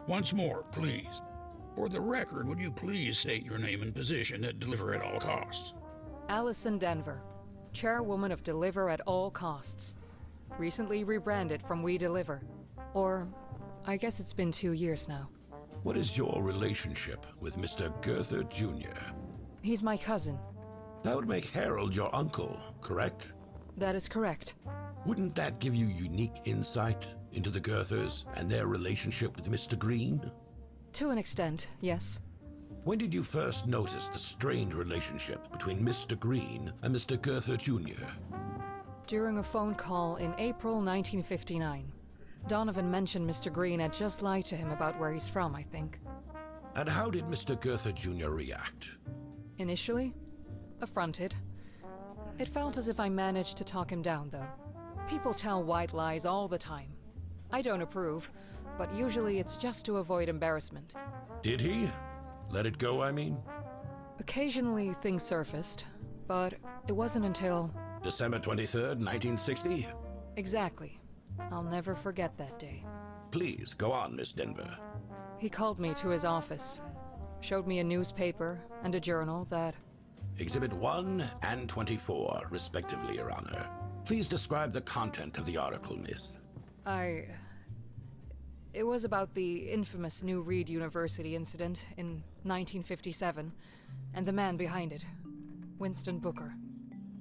Once more, please. For the record, would you please state your name and position at Deliver at All Costs? Allison Denver, chairwoman of Deliver at All Costs. Recently rebranded from We Deliver. Or, I guess it's been 2 years now. What is your relationship with Mr. Goethe Jr.? He's my cousin. That would make Harold your uncle, correct? That is correct. Wouldn't that give you unique insight into the Goethes and their relationship with Mr. Green? To an extent, yes. When did you first notice the strained relationship between Mr. Green and Mr. Goethe Jr.? During a phone call in April 1959. Donovan mentioned Mr. Green had just lied to him about where he's from, I think. And how did Mr. Goethe Jr. react? Initially, affronted. It felt as if I managed to talk him down, though. People tell white lies all the time. I don't approve, but usually it's just to avoid embarrassment. Did he? Let it go, I mean? Occasionally things surfaced, but it wasn't until... December 23rd, 1960? Exactly. I'll never forget that day. Please, go on, Miss Denver. He called me to his office, showed me a newspaper and a journal that... Exhibit 1 and 24, respectively, Your Honor. Please describe the content of the article, miss. It was about the infamous New Reed University incident in 1957, and the man behind it, Winston Booker.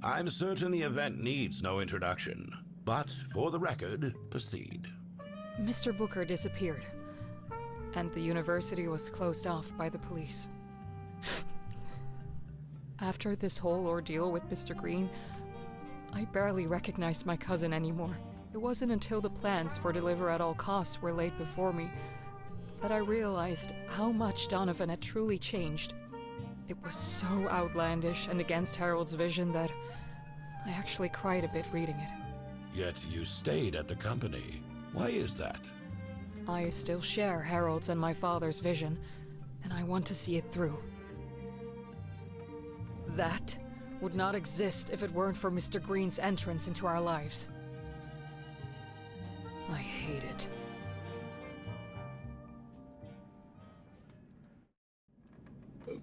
I'm certain the event needs no introduction, but for the record, proceed. Mr. Booker disappeared, and the university was closed off by the police. After this whole ordeal with Mr. Green, I barely recognized my cousin anymore. It wasn't until the plans for Deliver at All Costs were laid before me that I realized how much Donovan had truly changed. It was so outlandish and against Harold's vision that I actually cried a bit reading it. Yet you stayed at the company. Why is that? I still share Harold's and my father's vision, and I want to see it through. That would not exist if it weren't for Mr. Green's entrance into our lives. I hate it.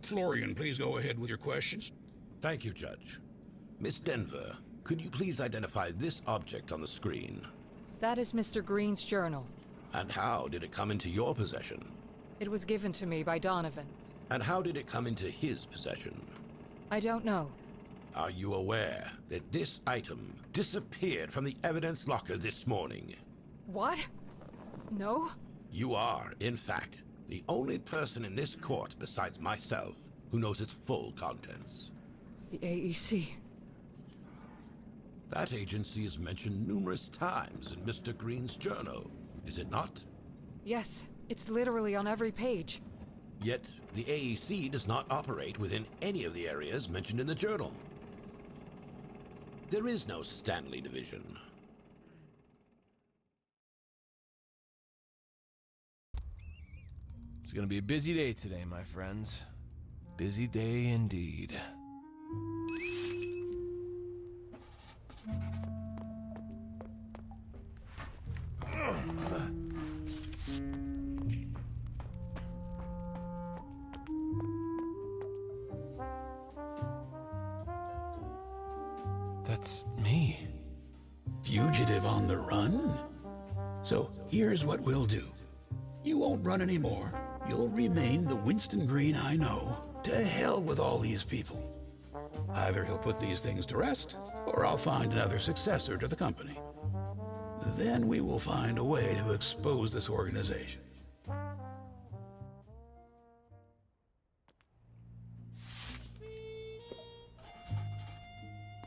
Florian, please go ahead with your questions. Thank you, Judge. Miss Denver, could you please identify this object on the screen? That is Mr. Green's journal. And how did it come into your possession? It was given to me by Donovan. And how did it come into his possession? I don't know. Are you aware that this item disappeared from the evidence locker this morning? What? No? You are, in fact, the only person in this court besides myself who knows its full contents. The AEC. That agency is mentioned numerous times in Mr. Green's journal, is it not? Yes, it's literally on every page. Yet, the AEC does not operate within any of the areas mentioned in the journal. There is no Stanley Division. It's gonna be a busy day today, my friends. Busy day indeed. That's me. Fugitive on the run? So here's what we'll do. You won't run anymore. You'll remain the Winston Green I know. To hell with all these people. Either he'll put these things to rest, or I'll find another successor to the company. Then we will find a way to expose this organization.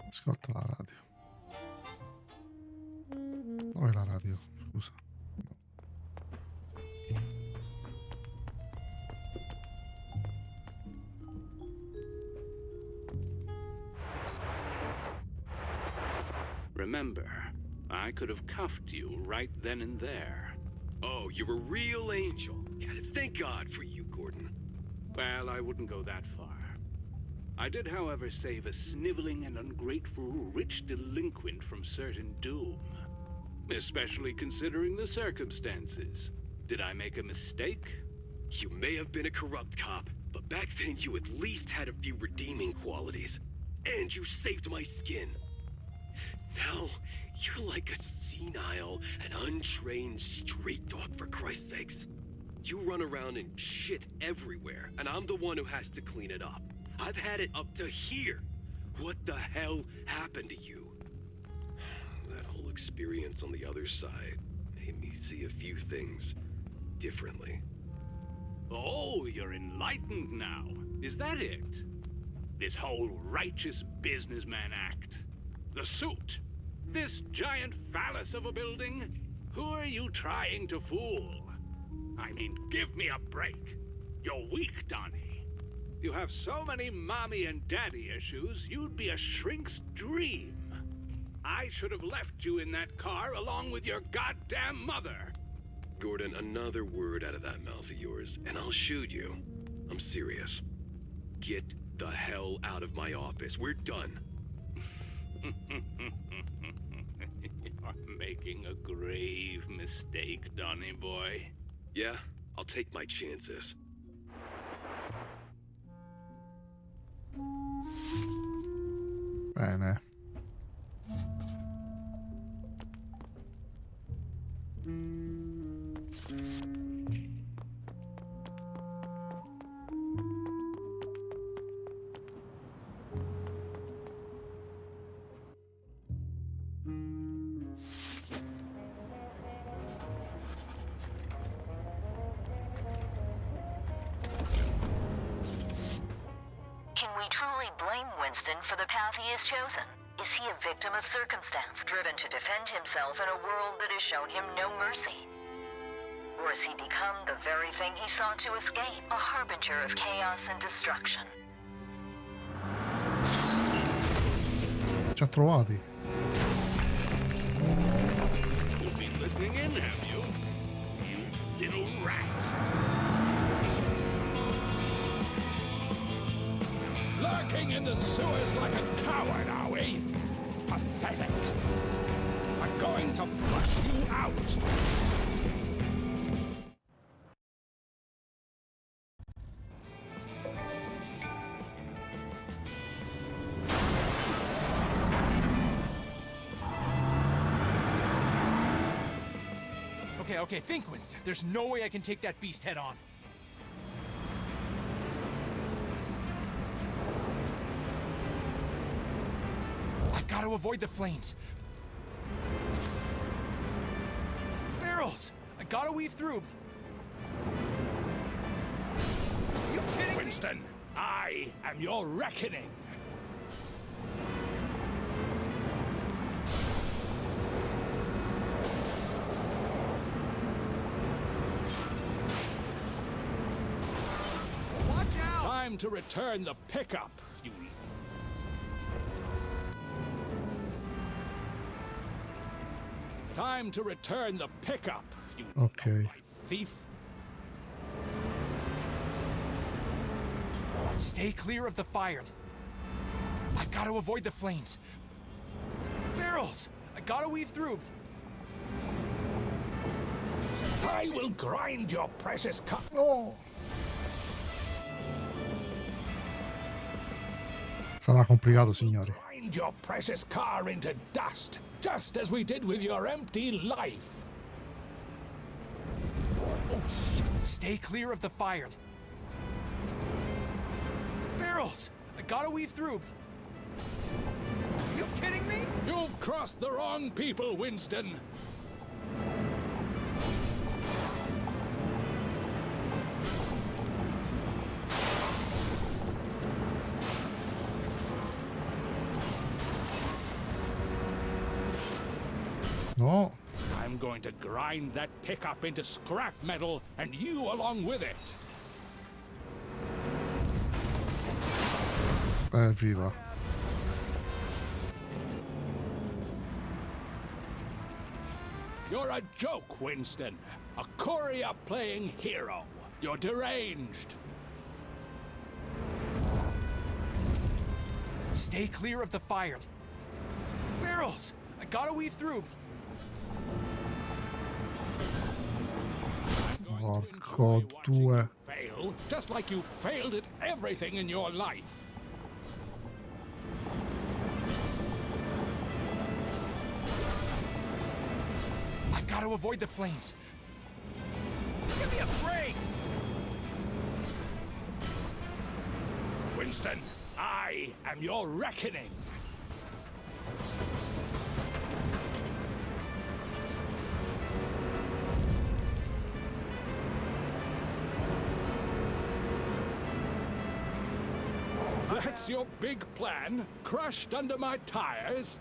Ascolta la radio. Dov'è la radio? Scusa. Remember, I could have cuffed you right then and there. Oh, you're a real angel. Thank God for you, Gordon. Well, I wouldn't go that far. I did, however, save a sniveling and ungrateful rich delinquent from certain doom. Especially considering the circumstances. Did I make a mistake? You may have been a corrupt cop, but back then you at least had a few redeeming qualities. And you saved my skin. Now, you're like a senile and untrained street dog, for Christ's sakes. You run around and shit everywhere, and I'm the one who has to clean it up. I've had it up to here. What the hell happened to you? That whole experience on the other side made me see a few things differently. Oh, you're enlightened now. Is that it? This whole righteous businessman act. The suit. This giant phallus of a building. Who are you trying to fool? I mean, give me a break. You're weak, Donnie. You have so many mommy and daddy issues, you'd be a shrink's dream. I should have left you in that car along with your goddamn mother. Gordon, another word out of that mouth of yours, and I'll shoot you. I'm serious. Get the hell out of my office. We're done. You're making a grave mistake, Donnie boy. Yeah, I'll take my chances. Bene. Can we truly blame Winston for the path he has chosen? Is he a victim of circumstance, driven to defend himself in a world that has shown him no mercy? Or has he become the very thing he sought to escape, a harbinger of chaos and destruction? Ci ha trovati. You've been listening in, have you? You little rat. Lurking in the sewers like a coward, are we? Pathetic. I'm going to flush you out. Okay, think, Winston. There's no way I can take that beast head on. I've got to avoid the flames. Barrels! I gotta weave through. You kidding me? Winston, I am your reckoning. Time to return the pickup, you... Time to return the pickup, you... Ok. Thief. Stay clear of the fire. I've got to avoid the flames. Barrels! I gotta weave through. I will grind your precious cup. No. Sarà complicato, signori. Grind your precious car into dust, just as we did with your empty life. Oh, shit. Stay clear of the fire. Barrels! I gotta weave through. Are you kidding me? You've crossed the wrong people, Winston. No. I'm going to grind that pickup into scrap metal, and you along with it. Viva. You're a joke, Winston. A courier playing hero. You're deranged. Stay clear of the fire. Barrels! I gotta weave through. Porco due. Fail, just like you failed at everything in your life. I've got to avoid the flames. Give me a break! Winston, I am your reckoning. That's your big plan, crushed under my tires?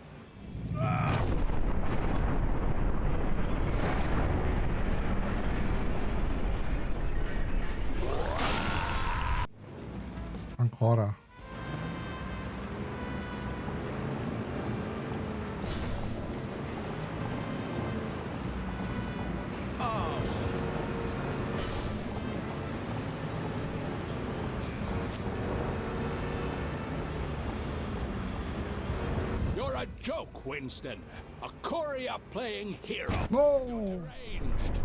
Ancora. You're a joke, Winston. A courier playing hero. No! Arranged.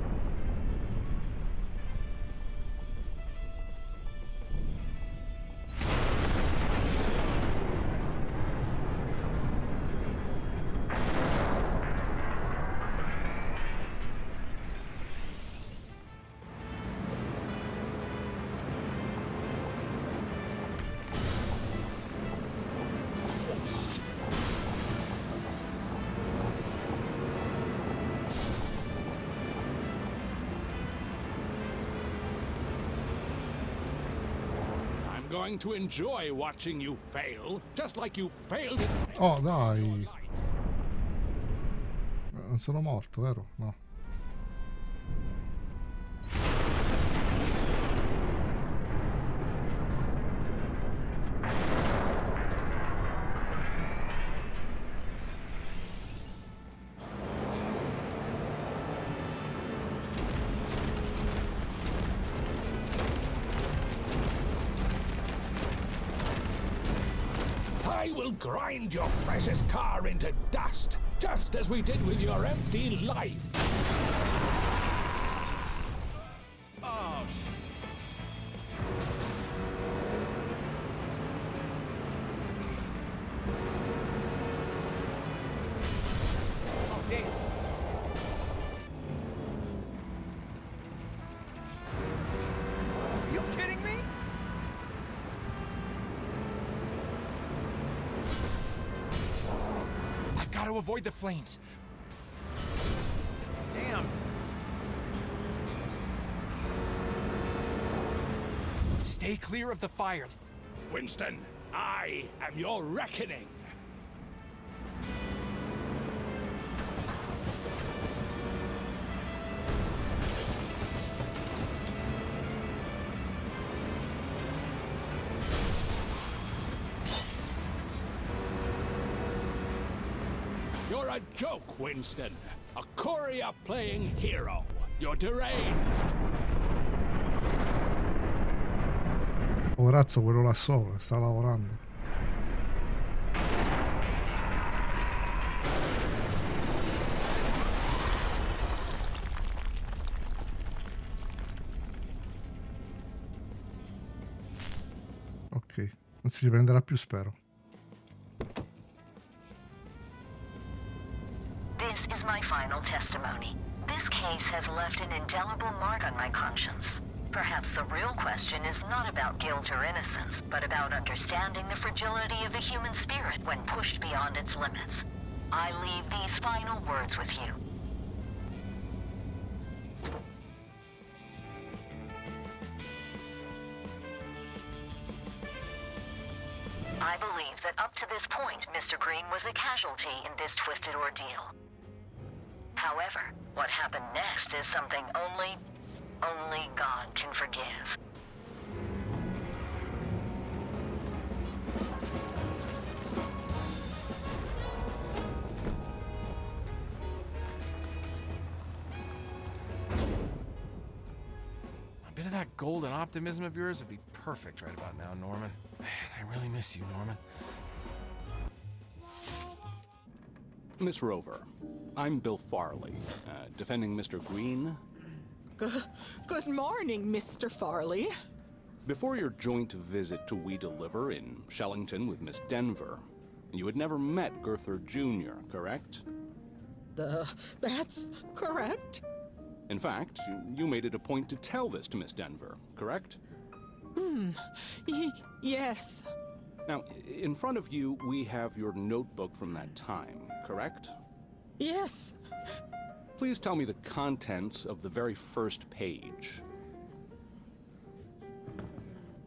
Going to enjoy watching you fail, just like you failed it. Oh, dai. Non sono morto, vero? No. I will grind your precious car into dust, just as we did with your empty life. Oh, Damn. You kidding me? I've got to avoid the flames. Damn. Stay clear of the fire. Winston, I am your reckoning. You're a joke, Winston. A courier playing hero. You're deranged. Poverazzo quello là sopra, sta lavorando. Ok, non si riprenderà più, spero. This is my final testimony. This case has left an indelible mark on my conscience. Perhaps the real question is not about guilt or innocence, but about understanding the fragility of the human spirit when pushed beyond its limits. I leave these final words with you. I believe that up to this point, Mr. Green was a casualty in this twisted ordeal. However, what happened next is something only God can forgive. A bit of that golden optimism of yours would be perfect right about now, Norman. Man, I really miss you, Norman. Miss Rover, I'm Bill Farley, defending Mr. Green. Good morning, Mr. Farley. Before your joint visit to We Deliver in Shellington with Miss Denver, you had never met Gurther Jr., correct? That's correct. In fact, you made it a point to tell this to Miss Denver, correct? Yes. Now, in front of you, we have your notebook from that time, correct? Yes. Please tell me the contents of the very first page.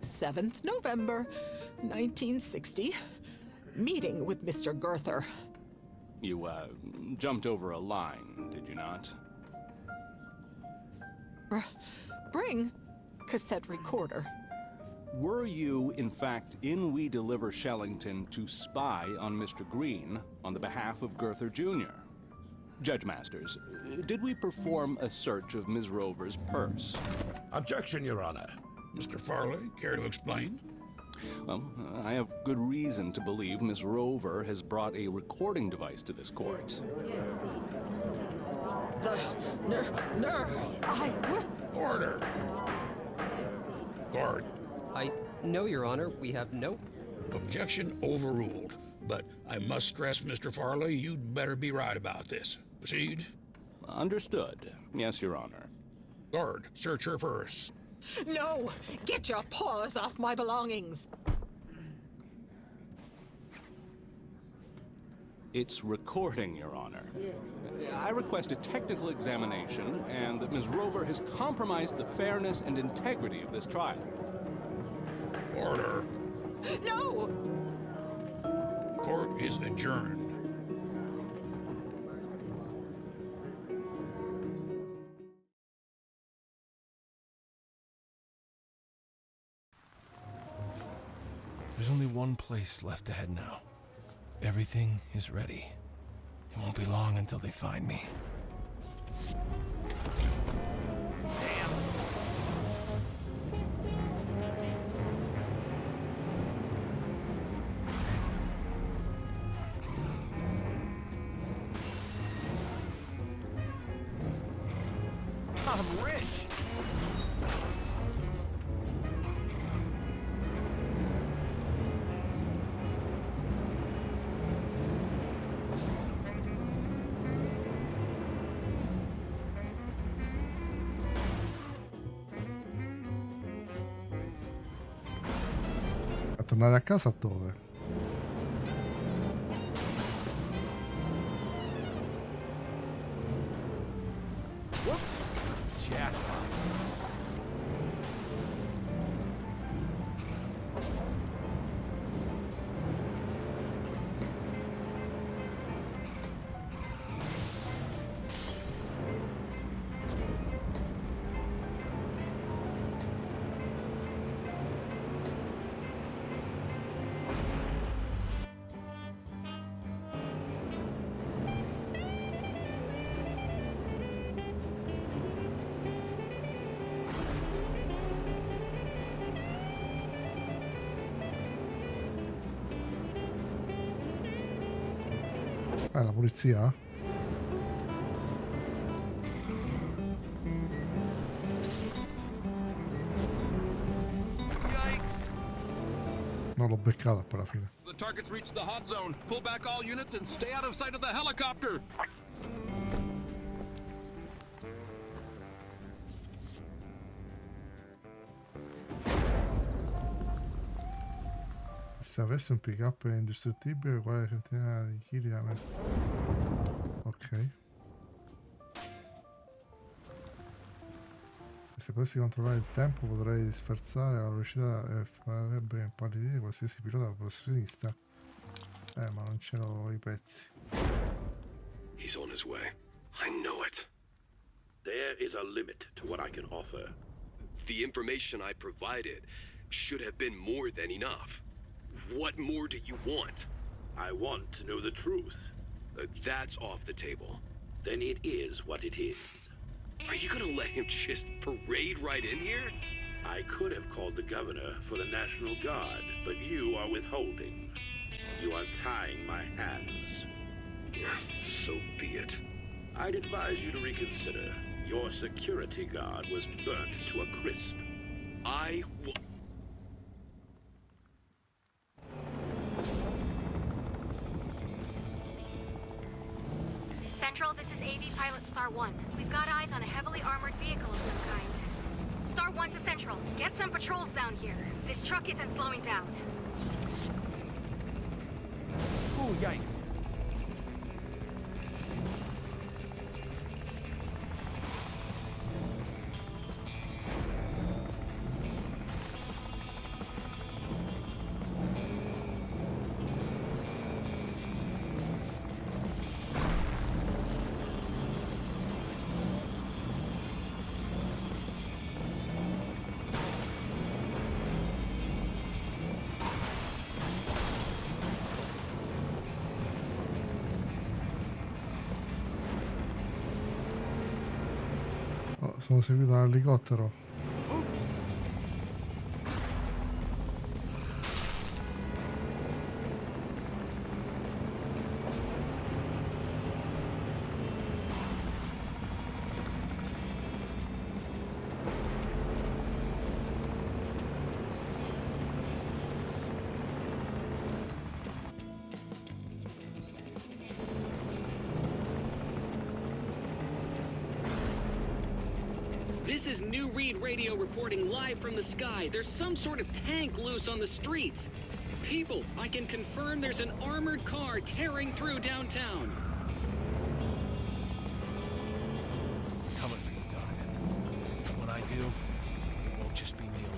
7th November, 1960. Meeting with Mr. Gurther. You, jumped over a line, did you not? Bring cassette recorder. Were you, in fact, in We Deliver Shellington to spy on Mr. Green on the behalf of Gurther Jr.? Judge Masters, did we perform a search of Ms. Rover's purse? Objection, Your Honor. Mr. Farley, care to explain? Well, I have good reason to believe Miss Rover has brought a recording device to this court. The nerve. Order. Guard. No, Your Honor, we have no... Objection overruled. But I must stress, Mr. Farley, you'd better be right about this. Proceed. Understood. Yes, Your Honor. Guard, search her purse. No! Get your paws off my belongings! It's recording, Your Honor. I request a technical examination and that Ms. Rover has compromised the fairness and integrity of this trial. Order. No! Court is adjourned. There's only one place left to head now. Everything is ready. It won't be long until they find me. I'm rich! A tornare a casa dove? Jackpot. La polizia? Yikes! Non l'ho beccata per la fine. The target's reached the hot zone. Pull back all units and stay out of sight of the helicopter. Se avessi un pick-up indistruttibile, quale centinaia di chili a me? Ok. Se potessi controllare il tempo potrei sferzare la velocità e farebbe impallidire qualsiasi pilota professionista. Ma non c'erano i pezzi. He's on his way. I know it. There is a limit to what I can offer. The information I provided should have been more than enough. What more do you want? I want to know the truth. That's off the table. Then it is what it is. Are you gonna let him just parade right in here? I could have called the governor for the National Guard, but you are withholding. You are tying my hands. So be it. I'd advise you to reconsider. Your security guard was burnt to a crisp. Central, this is AV Pilot Star 1. We've got eyes on a heavily armored vehicle of some kind. Star 1 to Central. Get some patrols down here. This truck isn't slowing down. Ooh, yikes. Sono seguito dall'elicottero. Oops. This is New Reed Radio reporting live from the sky. There's some sort of tank loose on the streets. People, I can confirm there's an armored car tearing through downtown. Coming for you, Donovan. And when I do, it won't just be me alone.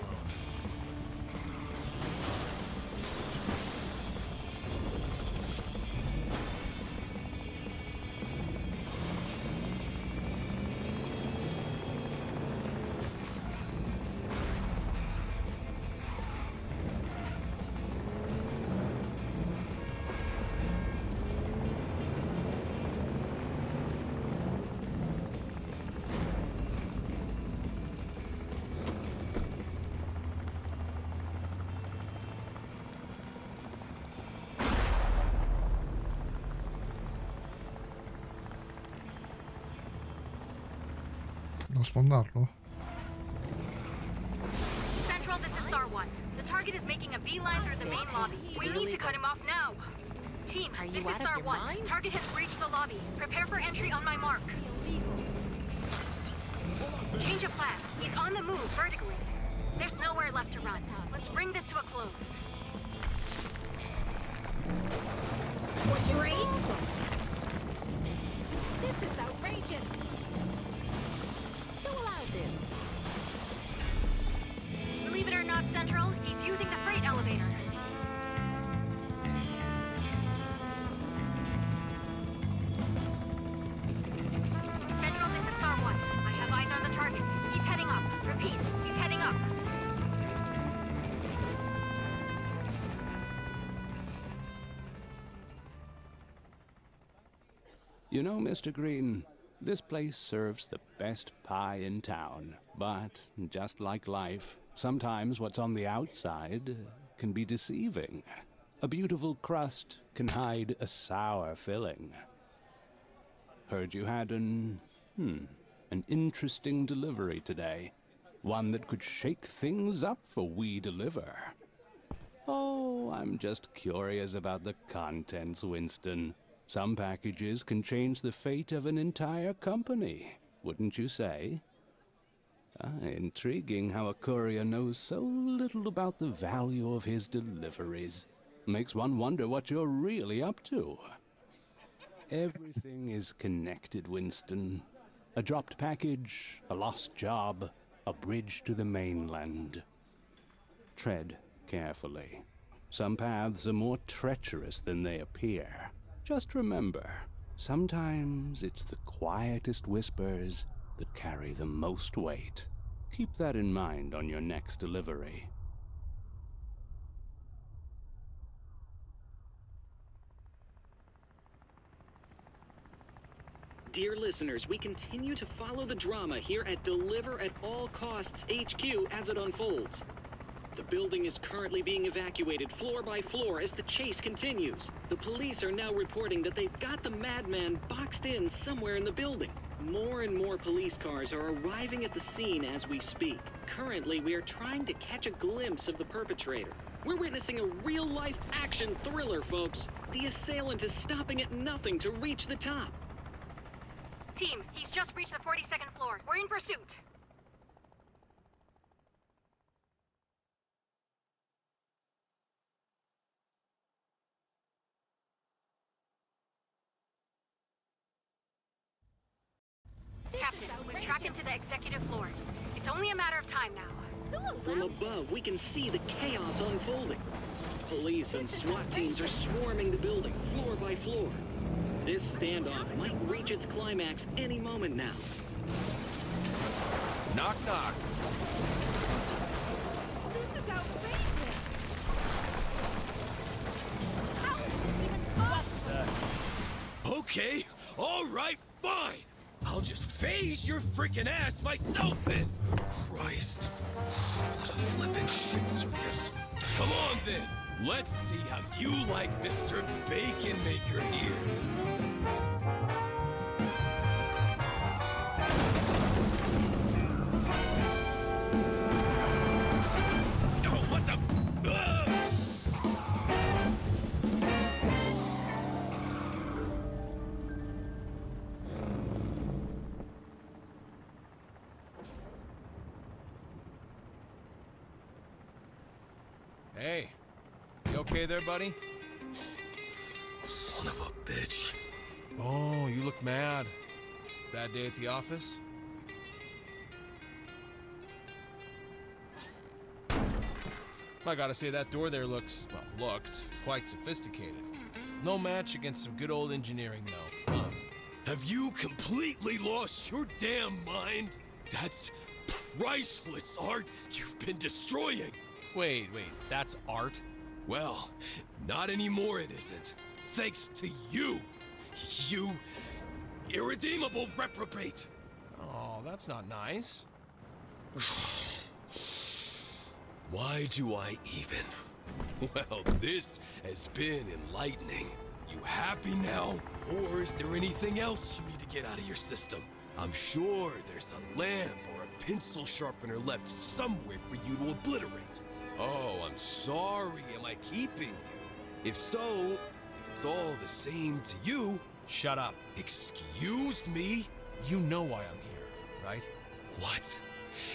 Devo sfondarlo? Central, this is Star 1. The target is making a beeline through the main lobby. We need to cut him off now. Team, this is Star 1. Target has breached the lobby. Prepare for entry on my mark. Change of plan. He's on the move vertically. There's nowhere left to run. Let's bring this to a close. Would you raise? This is outrageous. Who allowed this? Believe it or not, Central, he's using the freight elevator. Central, this is Star 1. I have eyes on the target. He's heading up. Repeat, he's heading up. You know, Mr. Green, this place serves the best pie in town. But, just like life, sometimes what's on the outside can be deceiving. A beautiful crust can hide a sour filling. Heard you had an interesting delivery today. One that could shake things up for We Deliver. Oh, I'm just curious about the contents, Winston. Some packages can change the fate of an entire company, wouldn't you say? Intriguing how a courier knows so little about the value of his deliveries. Makes one wonder what you're really up to. Everything is connected, Winston. A dropped package, a lost job, a bridge to the mainland. Tread carefully. Some paths are more treacherous than they appear. Just remember, sometimes it's the quietest whispers that carry the most weight. Keep that in mind on your next delivery. Dear listeners, we continue to follow the drama here at Deliver at All Costs HQ as it unfolds. The building is currently being evacuated floor by floor as the chase continues. The police are now reporting that they've got the madman boxed in somewhere in the building. More and more police cars are arriving at the scene as we speak. Currently, we are trying to catch a glimpse of the perpetrator. We're witnessing a real-life action thriller, folks. The assailant is stopping at nothing to reach the top. Team, he's just reached the 42nd floor. We're in pursuit. Captain, we've tracked him to the executive floor. It's only a matter of time now. From above, we can see the chaos unfolding. Police and SWAT teams are swarming the building, floor by floor. This standoff might reach its climax any moment now. Knock, knock. This is outrageous! How is this even possible? Okay, all right, fine. I'll just phase your freaking ass myself then. Christ. What a flippin' shit circus. Come on then. Let's see how you like Mr. Bacon Maker here. Oh, what the... Hey, you okay there, buddy? Son of a bitch. Oh, you look mad. Bad day at the office? I gotta say, that door there looks, well, looked quite sophisticated. No match against some good old engineering, though, huh? Have you completely lost your damn mind? That's priceless art you've been destroying. Wait, that's art? Well, not anymore it isn't. Thanks to you. You irredeemable reprobate. Oh, that's not nice. Why do I even? Well, this has been enlightening. You happy now? Or is there anything else you need to get out of your system? I'm sure there's a lamp or a pencil sharpener left somewhere for you to obliterate. Oh, I'm sorry. Am I keeping you? If so, if it's all the same to you... Shut up. Excuse me? You know why I'm here, right? What?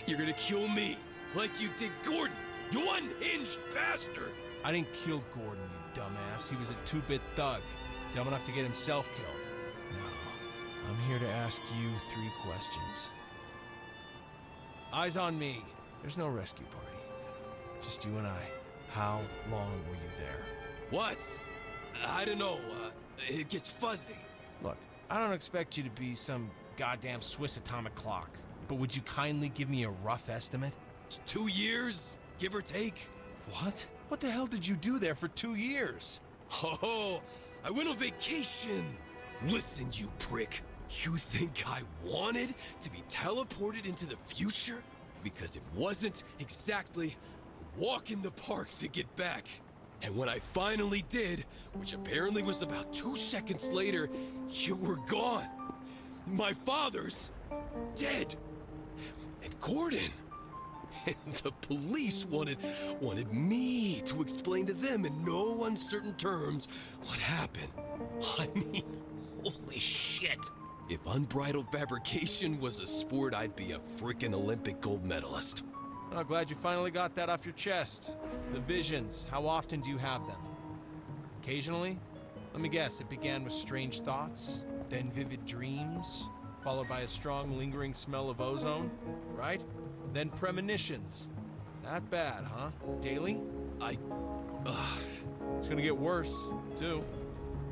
You're gonna kill me, like you did Gordon, you unhinged bastard! I didn't kill Gordon, you dumbass. He was a two-bit thug, dumb enough to get himself killed. No, I'm here to ask you 3 questions. Eyes on me. There's no rescue party. Just you and I. How long were you there? What? I don't know. It gets fuzzy. Look, I don't expect you to be some goddamn Swiss atomic clock, but would you kindly give me a rough estimate? 2 years, give or take. What? What the hell did you do there for 2 years? Oh, I went on vacation. Listen, you prick. You think I wanted to be teleported into the future? Because it wasn't exactly a walk in the park to get back. And when I finally did, which apparently was about 2 seconds later, you were gone. My father's dead. And Gordon. And the police wanted me to explain to them in no uncertain terms what happened. I mean, holy shit. If unbridled fabrication was a sport, I'd be a frickin' Olympic gold medalist. I'm glad you finally got that off your chest. The visions, how often do you have them? Occasionally? Let me guess, it began with strange thoughts, then vivid dreams, followed by a strong lingering smell of ozone, right? Then premonitions. Not bad, huh? Daily? It's gonna get worse, too.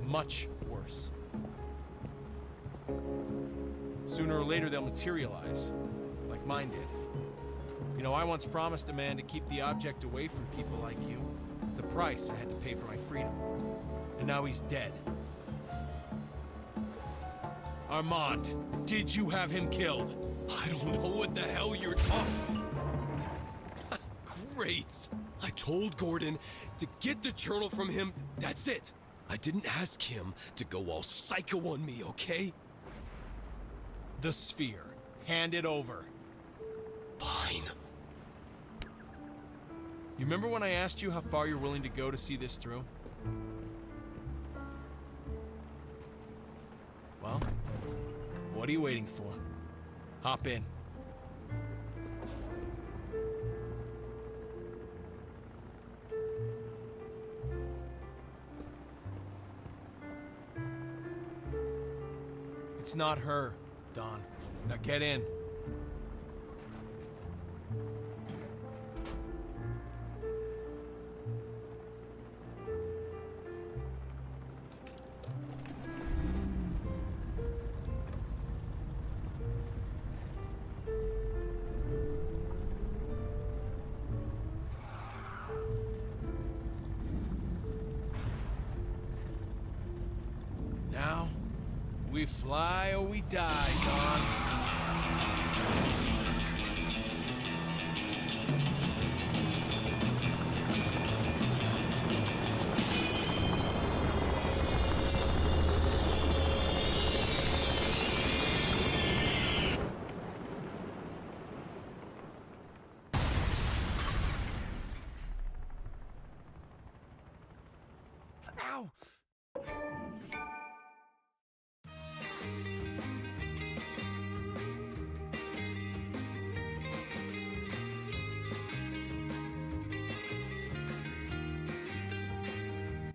Much worse. Sooner or later they'll materialize, like mine did. You know, I once promised a man to keep the object away from people like you. The price I had to pay for my freedom. And now he's dead. Armand, did you have him killed? I don't know what the hell you're talking. Great. I told Gordon to get the journal from him. That's it. I didn't ask him to go all psycho on me, okay? The sphere. Hand it over. Fine. You remember when I asked you how far you're willing to go to see this through? Well, what are you waiting for? Hop in. It's not her, Don. Now get in. Now, we fly or we die, Don. Ow!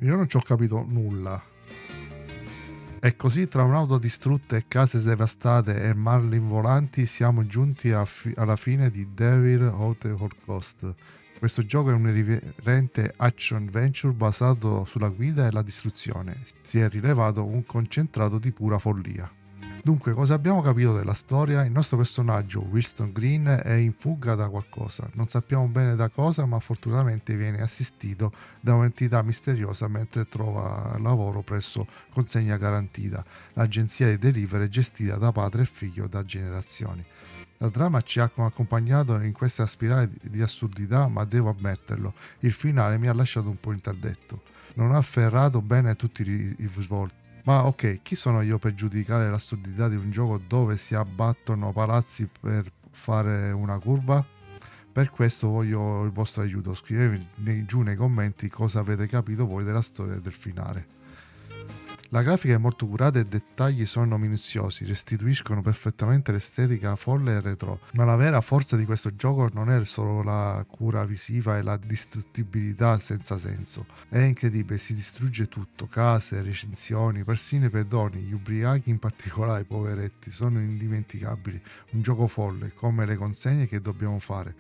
Io non ci ho capito nulla. E così, tra un'auto distrutta e case devastate e marlin volanti, siamo giunti alla fine di Devil at All Cost. Questo gioco è un irriverente action-adventure basato sulla guida e la distruzione. Si è rivelato un concentrato di pura follia. Dunque, cosa abbiamo capito della storia? Il nostro personaggio, Winston Green, è in fuga da qualcosa. Non sappiamo bene da cosa, ma fortunatamente viene assistito da un'entità misteriosa mentre trova lavoro presso Consegna Garantita, l'agenzia di delivery gestita da padre e figlio da generazioni. La trama ci ha accompagnato in questa spirale di assurdità, ma devo ammetterlo, il finale mi ha lasciato un po' interdetto. Non ha afferrato bene tutti i risvolti. Ma ok, chi sono io per giudicare l'assurdità di un gioco dove si abbattono palazzi per fare una curva? Per questo voglio il vostro aiuto, scrivetemi giù nei commenti cosa avete capito voi della storia e del finale. La grafica è molto curata e i dettagli sono minuziosi, restituiscono perfettamente l'estetica folle e retro. Ma la vera forza di questo gioco non è solo la cura visiva e la distruttibilità senza senso. È incredibile, si distrugge tutto, case, recensioni, persino i pedoni, gli ubriachi in particolare, i poveretti, sono indimenticabili. Un gioco folle, come le consegne che dobbiamo fare.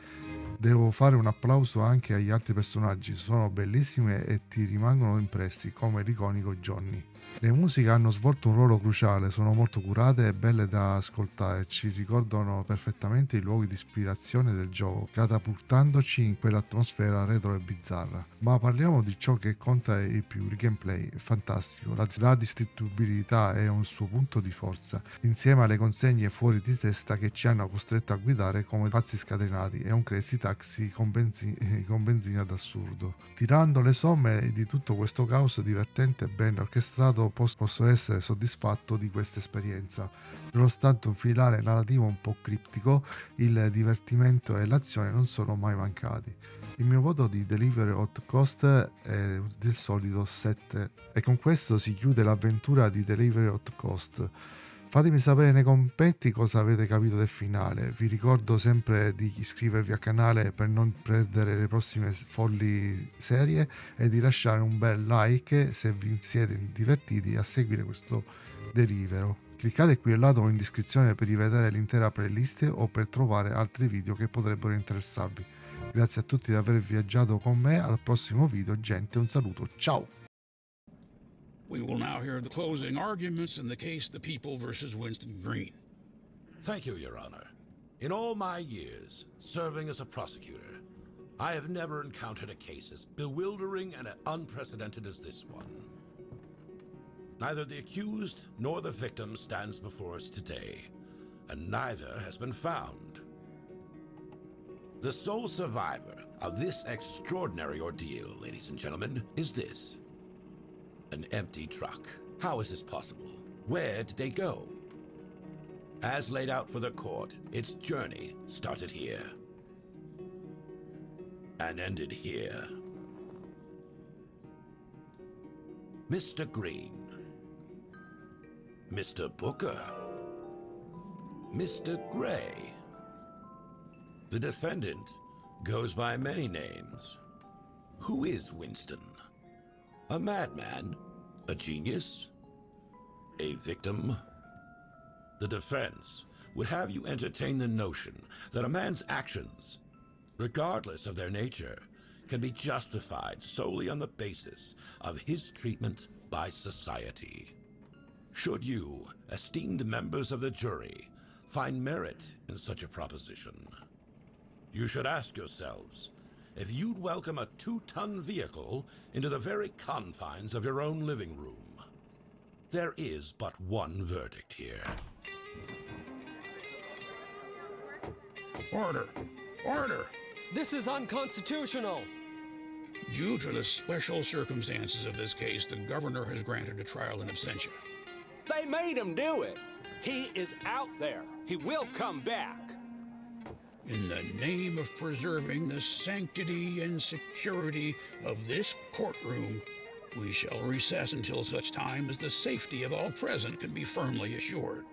Devo fare un applauso anche agli altri personaggi, sono bellissimi e ti rimangono impressi, come l'iconico Johnny. Le musiche hanno svolto un ruolo cruciale, sono molto curate e belle da ascoltare, ci ricordano perfettamente i luoghi di ispirazione del gioco, catapultandoci in quell'atmosfera retro e bizzarra. Ma parliamo di ciò che conta di più, il gameplay, è fantastico, la distruttibilità è un suo punto di forza, insieme alle consegne fuori di testa che ci hanno costretto a guidare come pazzi scatenati, è un crazy taxi con benzina d'assurdo. Tirando le somme di tutto questo caos divertente e ben orchestrato, posso essere soddisfatto di questa esperienza. Nonostante un finale narrativo un po' criptico, il divertimento e l'azione non sono mai mancati. Il mio voto di Delivery at Cost è del solito 7 e con questo si chiude l'avventura di Delivery at Cost. Fatemi sapere nei commenti cosa avete capito del finale. Vi ricordo sempre di iscrivervi al canale per non perdere le prossime folli serie e di lasciare un bel like se vi siete divertiti a seguire questo delivero. Cliccate qui al lato in descrizione per rivedere l'intera playlist o per trovare altri video che potrebbero interessarvi. Grazie a tutti di aver viaggiato con me, al prossimo video gente, un saluto, ciao! We will now hear the closing arguments in the case The People versus Winston Green. Thank you, Your Honor. In all my years serving as a prosecutor, I have never encountered a case as bewildering and unprecedented as this one. Neither the accused nor the victim stands before us today, and neither has been found. The sole survivor of this extraordinary ordeal, ladies and gentlemen, is this. An empty truck. How is this possible? Where did they go? As laid out for the court, its journey started here and ended here. Mr. Green, Mr. Booker, Mr. Gray. The defendant goes by many names. Who is Winston? A madman? A genius? A victim? The defense would have you entertain the notion that a man's actions, regardless of their nature, can be justified solely on the basis of his treatment by society. Should you, esteemed members of the jury, find merit in such a proposition, you should ask yourselves if you'd welcome a 2-ton vehicle into the very confines of your own living room. There is but one verdict here. Order! Order! This is unconstitutional! Due to the special circumstances of this case, the governor has granted a trial in absentia. They made him do it. He is out there. He will come back. In the name of preserving the sanctity and security of this courtroom, we shall recess until such time as the safety of all present can be firmly assured.